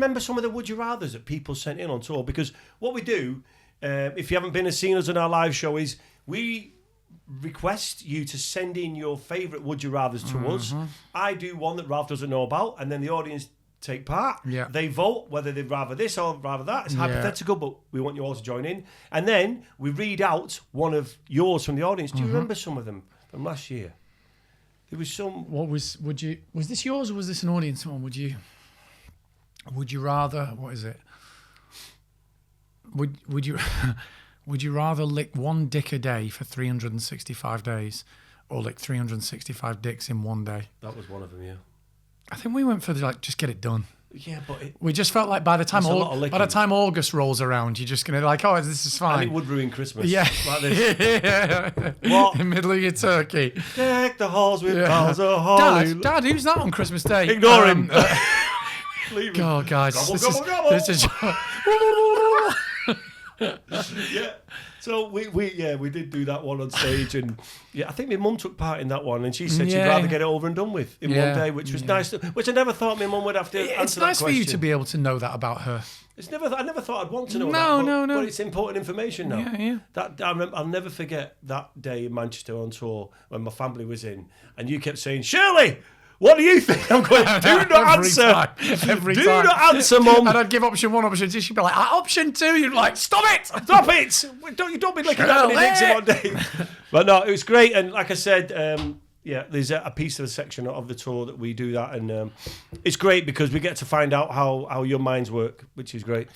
remember some of the Would You Rathers that people sent in on tour? Because what we do, if you haven't been and seen us on our live show, is we request you to send in your favourite Would You Rathers to us. I do one that Ralf doesn't know about, and then the audience take part. Yeah. They vote whether they'd rather this or rather that. It's hypothetical, but we want you all to join in. And then we read out one of yours from the audience. Do you remember some of them from last year? There was some... Was this yours or was this an audience one? Would you rather, what is it? Would you would you rather lick one dick a day for 365 days or lick 365 dicks in one day? That was one of them, yeah. I think we went for just get it done. Yeah, but we just felt like by the time August rolls around, you're just gonna like, oh, this is fine. And it would ruin Christmas. Yeah, like this. What? In the middle of your turkey. Deck the halls with boughs of holly. Dad, who's that on Christmas Day? Ignore him. Leave him. God, guys, gobble. This is. Yeah. So we did do that one on stage, and I think my mum took part in that one, and she said she'd rather get it over and done with in one day, which was nice. Which I never thought my mum would have to answer that question. It's nice for you to be able to know that about her. I never thought I'd want to know that. No. But it's important information now. Yeah. I'll never forget that day in Manchester on tour when my family was in, and you kept saying, "Shirley, what do you think?" I'm going, do not answer. Every time. Do not answer, Mum. And I'd give option 1, option 2. She'd be like, option 2. You'd be like, stop it. Stop it. Don't be licking that many dicks in one day. But no, it was great. And like I said, there's a piece of the section of the tour that we do that. And it's great because we get to find out how your minds work, which is great.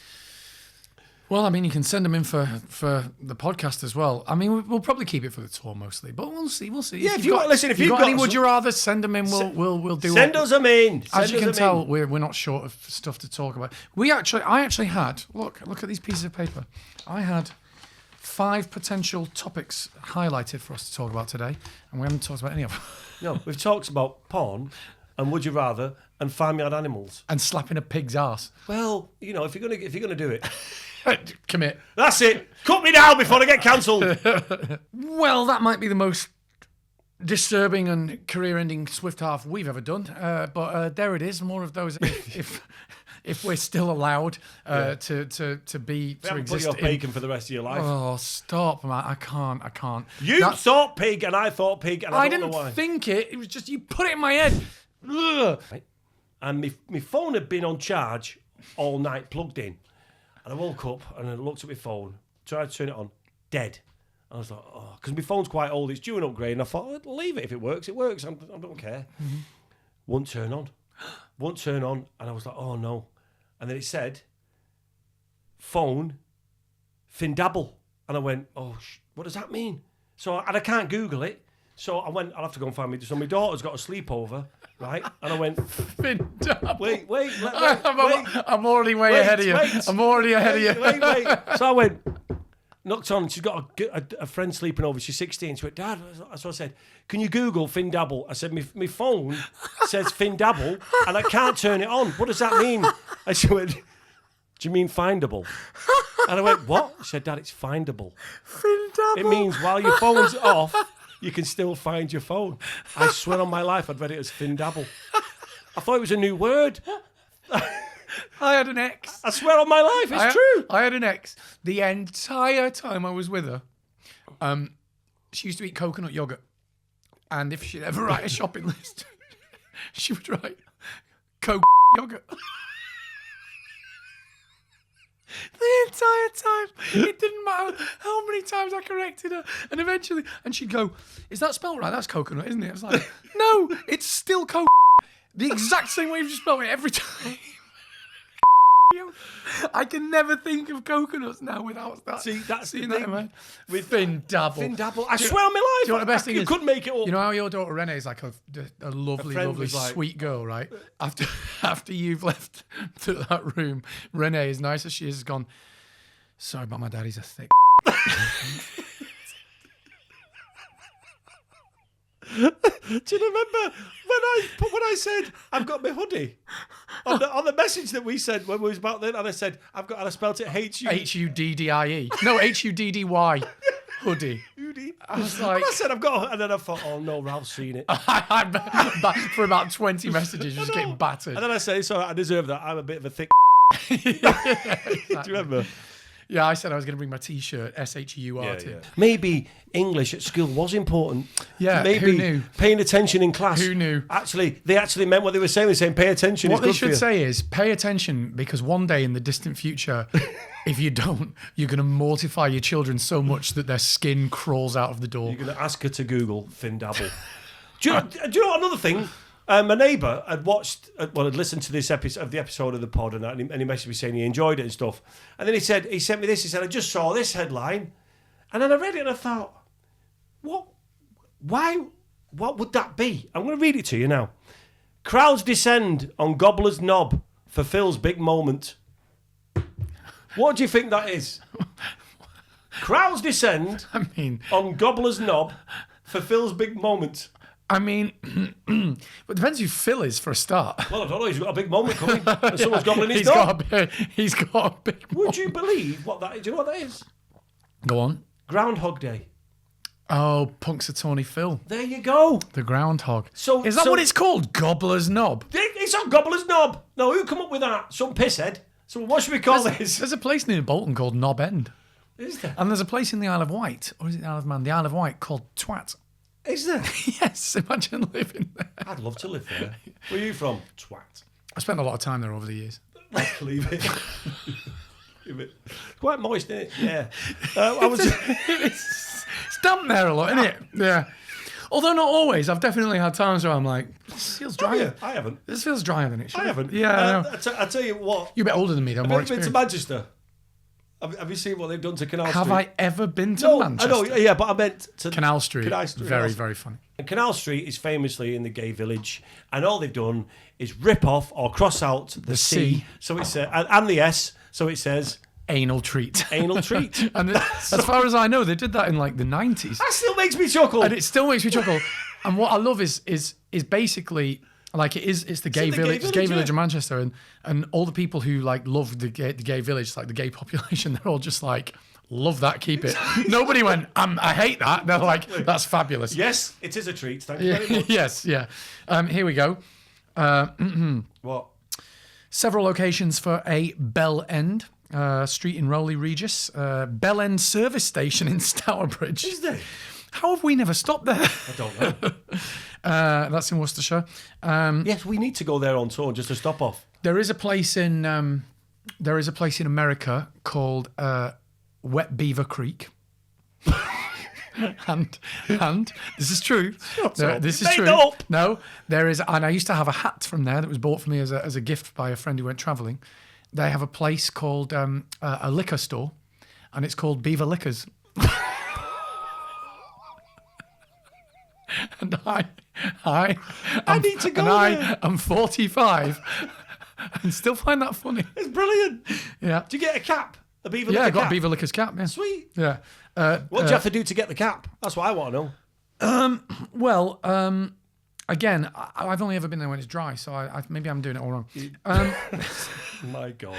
Well, I mean, you can send them in for the podcast as well. I mean, we'll probably keep it for the tour mostly, but we'll see. Yeah, if you've got any would you rather, send them in. We'll do. Send us them in. As you can tell, we're not short of stuff to talk about. I actually had look at these pieces of paper. I had 5 potential topics highlighted for us to talk about today, and we haven't talked about any of them. No, we've talked about porn and would you rather and farmyard animals and slapping a pig's ass. Well, if you're gonna do it. Commit. That's it. Cut me down before I get cancelled. Well, that might be the most disturbing and career-ending Swift half we've ever done. But there it is. More of those if we're still allowed to be to exist. Put your bacon for the rest of your life. Oh, stop, man! I can't. You thought pig, and I thought pig, and I don't know why. I didn't think it. It was just you put it in my head. Ugh. And my phone had been on charge all night, plugged in. And I woke up and I looked at my phone, tried to turn it on, dead. I was like, oh, because my phone's quite old, it's due an upgrade. And I thought, leave it if it works. It works. I don't care. Mm-hmm. Won't turn on. And I was like, oh no. And then it said, phone, Findabble. And I went, oh, what does that mean? And I can't Google it. So I went, I'll have to go and find me. So my daughter's got a sleepover, right? And I went, Findabble. Wait. I'm already way ahead of you. I'm already ahead of you. Wait. So I went, knocked on. She's got a friend sleeping over. She's 16. She went, Dad. So I said, can you Google Findabble? I said, my phone says Findabble and I can't turn it on. What does that mean? And she went, do you mean findable? And I went, what? She said, Dad, it's findable. Findabble. It means while your phone's off, you can still find your phone. I swear on my life I'd read it as Findabble. I thought it was a new word. I had an ex. I swear on my life, it's true. I had an ex. The entire time I was with her, she used to eat coconut yogurt. And if she'd ever write a shopping list, she would write coconut yogurt. The entire time. It didn't matter how many times I corrected her. And eventually, she'd go, is that spelled right? That's coconut, isn't it? I was like, no, it's still coconut. The exact same way you've just spelled it every time. I can never think of coconuts now without that. See, that's seeing the that, thing. man. With Findabble. I swear on my life. Do you know what the best thing is? You couldn't make it up. You know how your daughter Renee is like a lovely, sweet girl, right? After you've left to that room, Renee, as nice as she is, has gone, sorry, but my daddy's a thick. Do you remember when I said I've got my hoodie on the message that we sent when we was about then, and I said I've got, and I spelled it H-U-D-D-I-E. No, H-U-D-D-Y. Hoodie. I was like, and I said I've got, and then I thought, oh no, Ralph's seen it. For about 20 messages, just getting battered. And then I said, so I deserve that. I'm a bit of a thick. Do you remember? Yeah, I said I was going to bring my T-shirt, S-H-U-R-T. Maybe English at school was important. Yeah, maybe who knew? Paying attention in class. Who knew? Actually, they actually meant what they were saying. They're saying pay attention. What is they good for should you. say is pay attention, because one day in the distant future, if you don't, you're going to mortify your children so much that their skin crawls out of the door. You're going to ask her to Google Finn Dabble. do you know another thing? My neighbour had had listened to this episode of the pod, and he messaged me saying he enjoyed it and stuff. And then he sent me this. He said, I just saw this headline, and then I read it and I thought, what? Why? What would that be? I'm going to read it to you now. Crowds descend on Gobbler's Knob for Phil's big moment. What do you think that is? Crowds descend on Gobbler's Knob for Phil's big moment. I mean, it depends who Phil is for a start. Well, I don't know. He's got a big moment coming. And someone's gobbling his He's knob. He's got a big moment. Would you believe what that is? Do you know what that is? Go on. Groundhog Day. Oh, Punxsutawney Phil. There you go. The groundhog. So is that what it's called? Gobbler's Knob? It's on Gobbler's Knob. No, who come up with that? Some pisshead. So what should we call this? There's a place near Bolton called Knob End. Is there? And there's a place in the Isle of Wight, or is it the Isle of Man? The Isle of Wight called Twat. Is there? Yes, imagine living there. I'd love to live there. Where are you from? Twat. I spent a lot of time there over the years. Leave it. Leave it. Quite moist, isn't it? Yeah. I was. It's damp there a lot, isn't it? Yeah. Although not always. I've definitely had times where I'm like, this feels drier. I haven't. This feels drier than it should. I haven't. Yeah. I know. I tell you what. You're a bit older than me, though. More Have you been to experienced. Manchester? Have you seen what they've done to Canal Street? Have I ever been to Manchester? I know, yeah, but I meant to Canal Street. Canal Street. Very, very funny. And Canal Street is famously in the gay village, and all they've done is rip off or cross out the C, so it says, and the S, so it says anal treat. Anal treat. And as far as I know, they did that in like the 90s. That still makes me chuckle. And it still makes me chuckle. And what I love is basically like it's the gay village, it's gay village in Manchester, and all the people who like love the gay village, like the gay population, they're all just like, love that, keep it. Nobody went, I hate that. They're like, that's fabulous. Yes, it is a treat. Thank you very much. Yes, yeah. Here we go. What? Several locations for a Bell End street in Rowley Regis, Bell End service station in Stourbridge. Is there? How have we never stopped there? I don't know. That's in Worcestershire. Yes, we need to go there on tour just to stop off. There is a place in America called Wet Beaver Creek. and this is true. This is true. Up. No, there is, and I used to have a hat from there that was bought for me as a gift by a friend who went travelling. They have a place called a liquor store, and it's called Beaver Liquors. And I need to go there. I'm 45 and still find that funny. It's brilliant. Yeah. Do you get a cap? A Beaver Yeah, Liquor I got cap? a Beaver Liquors cap. Yeah. Sweet. Yeah. What do you have to do to get the cap? That's what I want to know. Well, again, I've only ever been there when it's dry, so maybe I'm doing it all wrong. My God.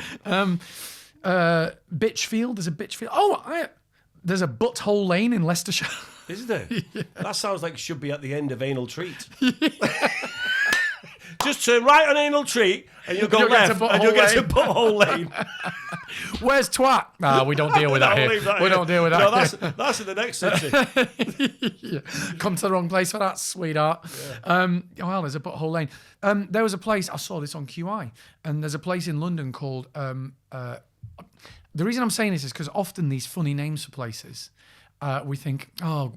Bitchfield. There's a Bitchfield. Oh, there's a Butthole Lane in Leicestershire. Is there? Yeah. That sounds like it should be at the end of Anal Treat. Just turn right on Anal Treat and you'll go left and you'll get to Butthole Lane. Where's Twat? Nah, we don't deal with that here. We don't deal with that. No, that's in the next city. Yeah. Come to the wrong place for that, sweetheart. Yeah. Well, there's a Butthole Lane. There was a place, I saw this on QI, and there's a place in London called... the reason I'm saying this is because often these funny names for places... we think, oh,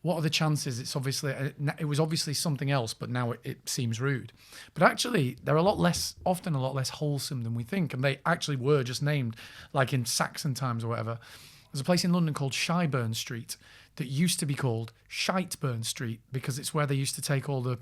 what are the chances? It was obviously something else, but now it seems rude. But actually, they're often a lot less wholesome than we think, and they actually were just named, like in Saxon times or whatever. There's a place in London called Shyburn Street that used to be called Shiteburn Street because it's where they used to take all the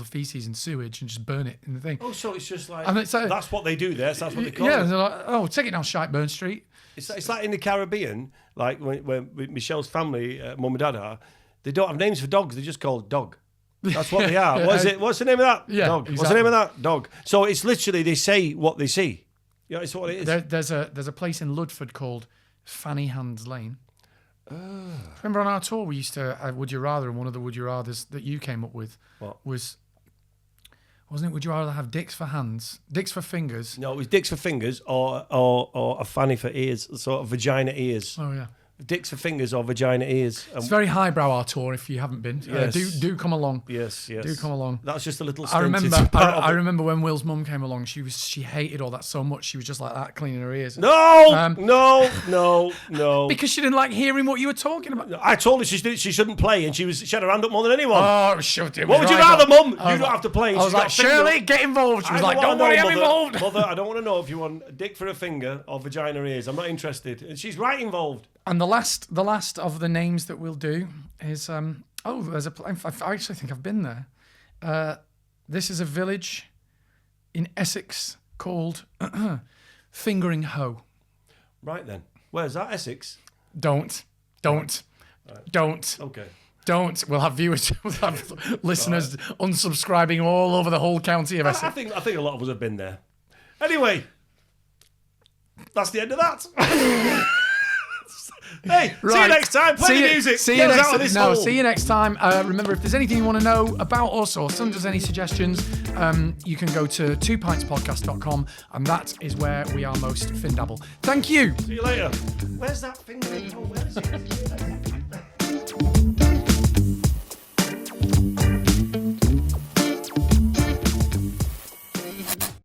feces and sewage and just burn it in the thing. Oh, so it's just like, and it's like that's what they do there, so that's what they call yeah, it. they're like, oh, take it now, Shiteburn Street. It's like in the Caribbean, like when Michelle's family, mum and dad are, they don't have names for dogs, they're just called dog. That's what they are. What is it? What's the name of that? Yeah, dog. exactly. What's the name of that? Dog. So it's literally, they say what they see. Yeah, it's what it is. There's a place in Ludford called Fanny Hands Lane. Remember on our tour we used to Would You Rather, and one of the Would You Rathers that you came up with was Wasn't it? Would you rather have dicks for hands, dicks for fingers? No, it was dicks for fingers or a fanny for ears, sort of vagina ears. Oh yeah. Dicks for fingers or vagina ears. It's very highbrow, our tour. If you haven't been, Yes. do come along. Yes. Do come along. That's just a little. I remember when Will's mum came along. She hated all that so much. She was just like that, cleaning her ears. No. Because she didn't like hearing what you were talking about. I told her she shouldn't play, and she had her hand up more than anyone. Oh, shoved it. What would you rather, Mum? You don't have to play. I was like, Shirley, get involved. She was like, don't worry, I'm involved. Mother, I don't want to know if you want a dick for a finger or vagina ears. I'm not interested. And she's right involved. And the last of the names that we'll do is there's I actually think I've been there. This is a village in Essex called Fingering Hoe. Right then, where's that? Essex? Don't. Okay. Don't. We'll have viewers, we'll have listeners unsubscribing all over the whole county of Essex. I think a lot of us have been there. Anyway, that's the end of that. Hey, right. see you next time. Play the music. See you next time. Remember, if there's anything you want to know about us or send us any suggestions, you can go to twopintspodcast.com, and that is where we are most findable. Thank you. See you later. Where's that finger? Oh, where is it?